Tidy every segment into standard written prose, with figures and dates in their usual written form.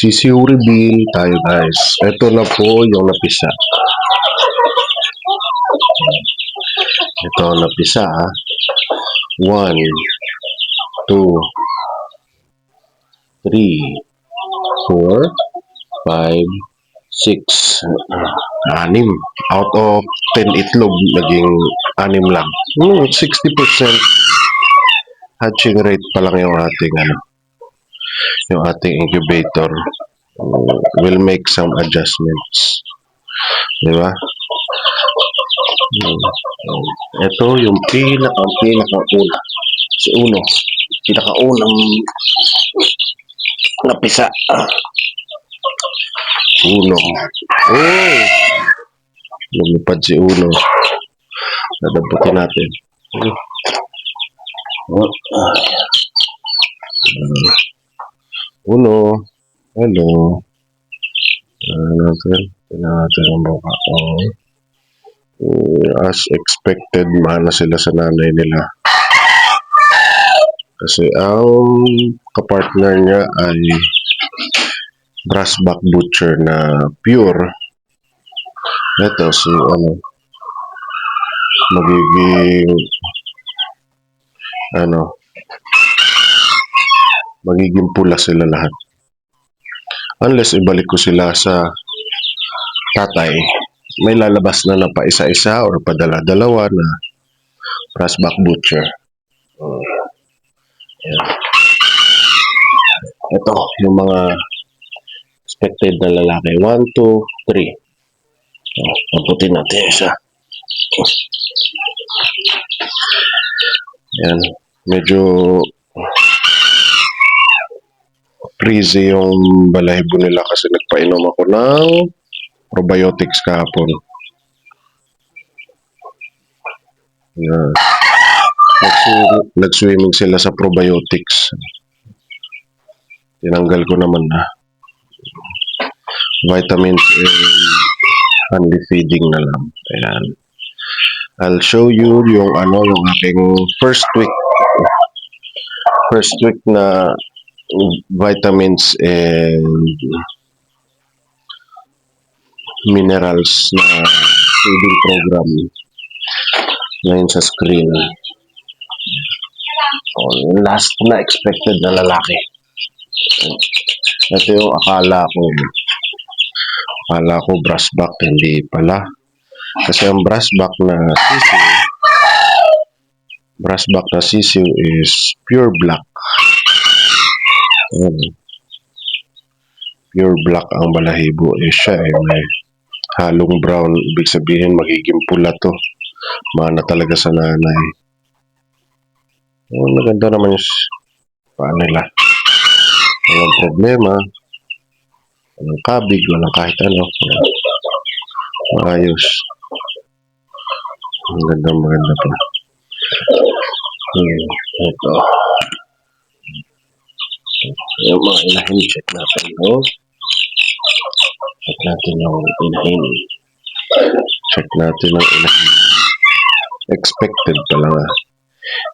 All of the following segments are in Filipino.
Sisiu reveal tayo guys. Ito na po yung napisa. Ito napisa. 1, 2, 3, 4, 5, 6. 6. Out of 10 itlog, naging 6 lang. 60% hatching rate pa lang yung ating yung ating incubator. Will make some adjustments. Diba? Ito yung pinaka-una. Si Uno. Pinaka-unang napisa. Uno. Oh! Lumipad si Uno. Dadabutin natin. Uno. Hello. Natin ang mukha. As expected, mahal na sila sa nanay nila. Kasi ang kapartner niya ay Brassback Butcher na pure. Ito si magiging pula sila lahat. Unless ibalik ko sila sa tatay, may lalabas na pa isa-isa or padala-dalawa na Brassback Butcher. Ito yung mga expected na lalaki. 1, 2, 3. Paputin natin isa. Yan. Medyo crazy yung balahibo nila kasi nagpainom ako ng probiotics kahapon. Yan. Nag-swimming sila sa probiotics. Tinanggal ko naman na. Vitamins and only feeding na lang. Ayan. I'll show you yung yung aking first week na vitamins and minerals na feeding program ngayon sa screen. Last na expected na lalaki. Ito yung akala ko Brassback, hindi pala. Kasi ang Brassback na sisiu is pure black. Pure black ang balahibo. Siya may halong brown. Ibig sabihin magiging pula to. Mana talaga sa nanay. Maganda naman yung paano nila. Walang problema. Walang kabig. Walang kahit ano. Maayos. Maganda pa. Ito. Yung mga inahin, check natin. Check natin yung inahin. Check natin yung inahin. Expected pa lang.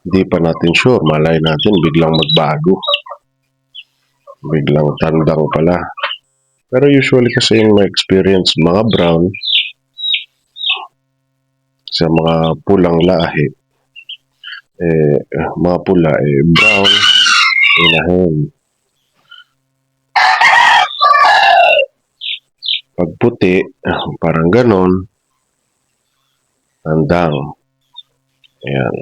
Hindi pa natin sure. Malay natin biglang magbago. Biglang tandang pala. Pero usually kasi yung ma-experience mga brown sa mga pulang lahi, mga pula, brown, inahin. Pag puti, parang ganon, tandang. Ayan.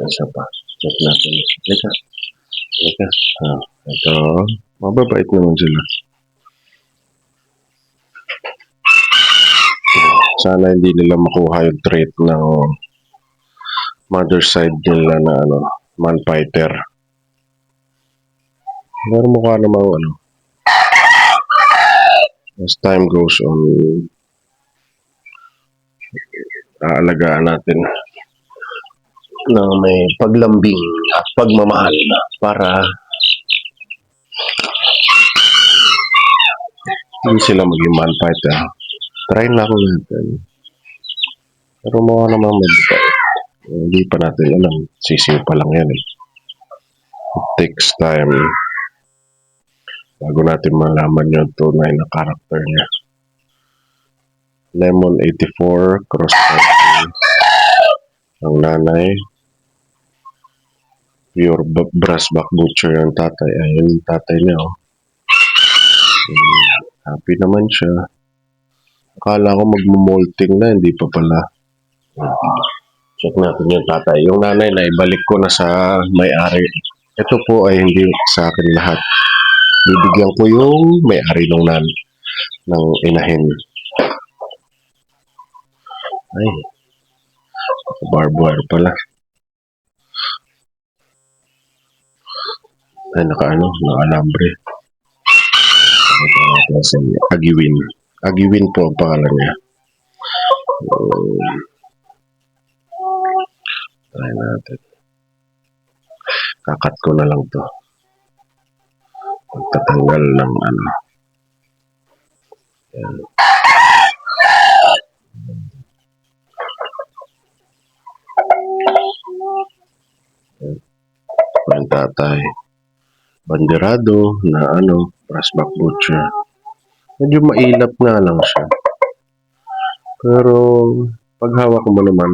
Isa pa. Check natin. Lika. Ito. Mababait naman sila. Sana hindi nila makuha yung trait ng mother side nila na man fighter. Pero mukha namang as time goes on, aalagaan natin na may paglambing at pagmamahal para hindi sila maging man fighter. Try na ako natin. Pero mukha naman maganda. Hindi pa natin alam. Sisiw pa lang yan. It takes time. bago natin malaman yung tunay na karakter niya. Lemon 84, cross ang nanay. Pure Brassback Butcher yung tatay. Ayun yung tatay niya, oh. Happy naman siya. Akala ko magmumolting na, hindi pa pala. Check natin yung tatay. Yung nanay na ibalik ko na sa may-ari. Ito po ay hindi sa akin lahat. Bibigyan ko yung may-ari ng inahin. Ay, barbed wire pala. Ay, naka-alambre. Agiwin. Agiwin po ang pangalan niya. Try natin. Kakat ko na lang to. Pagtatanggal ng ano. Yan. Ang tatay. Banderado na Brassback Butcher. Medyo mailap nga lang siya. Pero pag hawak mo naman,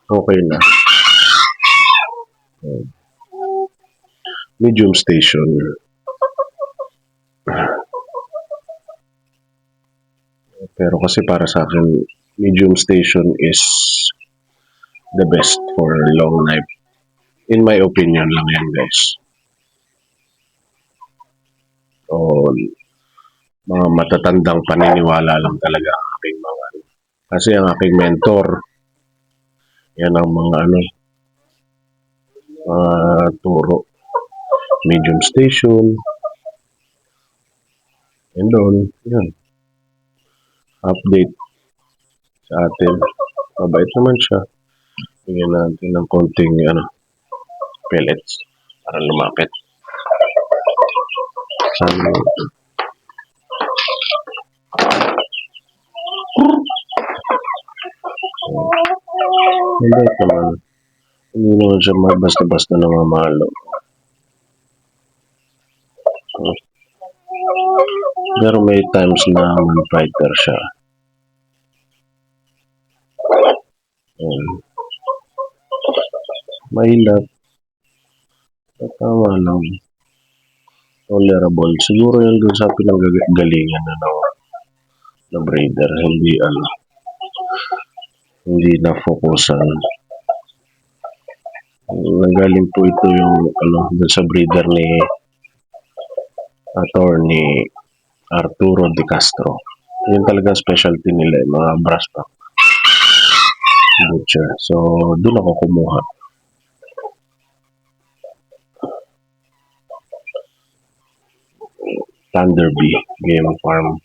okay na. Medium station. Pero kasi para sa akin, medium station is the best for long life. In my opinion lang yan, guys. O mga matatandang paniniwala lang talaga ang aking mga kasi ang aking mentor, yan ang mga turo. Medium station. And all, yan. Update sa atin. Mabait naman siya. Bigyan natin ng konting pellets para lumapit. Mabait naman. Hindi naman siya basta-basta namamalo. Pero may times na man-fighter siya. Mahilap. Tama lang. Tolerable. Siguro yan doon sa pinanggagalingan na breeder. Hindi na focusan. Nanggaling po ito yung doon sa breeder ni Attorney Arturo De Castro. Yun talaga specialty nila, mga Brassback Butcher. So, doon ako kumuha. Thunderbee Game Farm.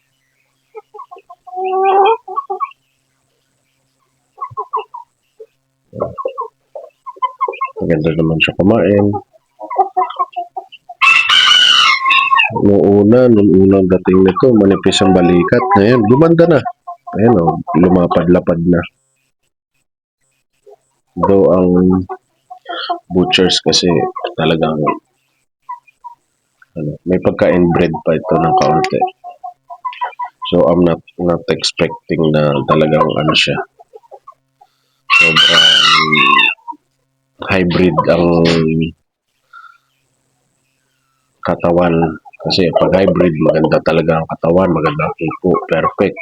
Maganda naman siya kumain. Nung unang dating nito, manipis ang balikat. Ngayon, gumanda na. Ayan lumapad-lapad na. Though ang butchers kasi talagang may pagka-inbred pa ito ng kaunti. So, I'm not expecting na talagang siya. Sobrang hybrid ang katawan. Kasi pag hybrid, maganda talaga ang katawan, maganda ang kuko, perfect.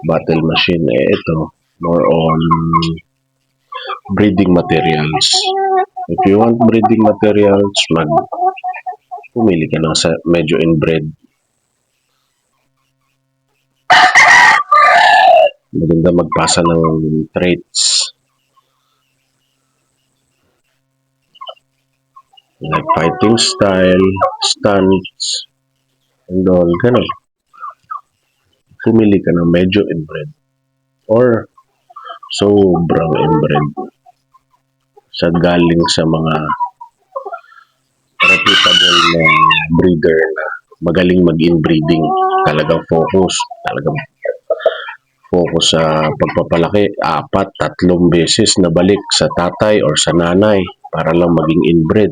Battle machine, ito, more on breeding materials. If you want breeding materials, pumili ka ng medyo inbred. Maganda magpasa ng traits. Like fighting style, stunts, and all, ganun. Pumili ka ng medyo inbred or sobrang inbred sa galing sa mga reputable na breeder na magaling mag-inbreeding. Talagang focus sa pagpapalaki 3 beses na balik sa tatay or sa nanay para lang maging inbred.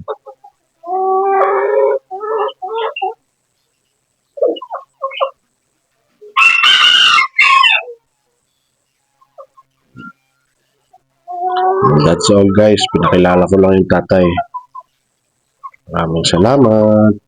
That's all guys. Pinakilala ko lang yung tatay. Maraming salamat.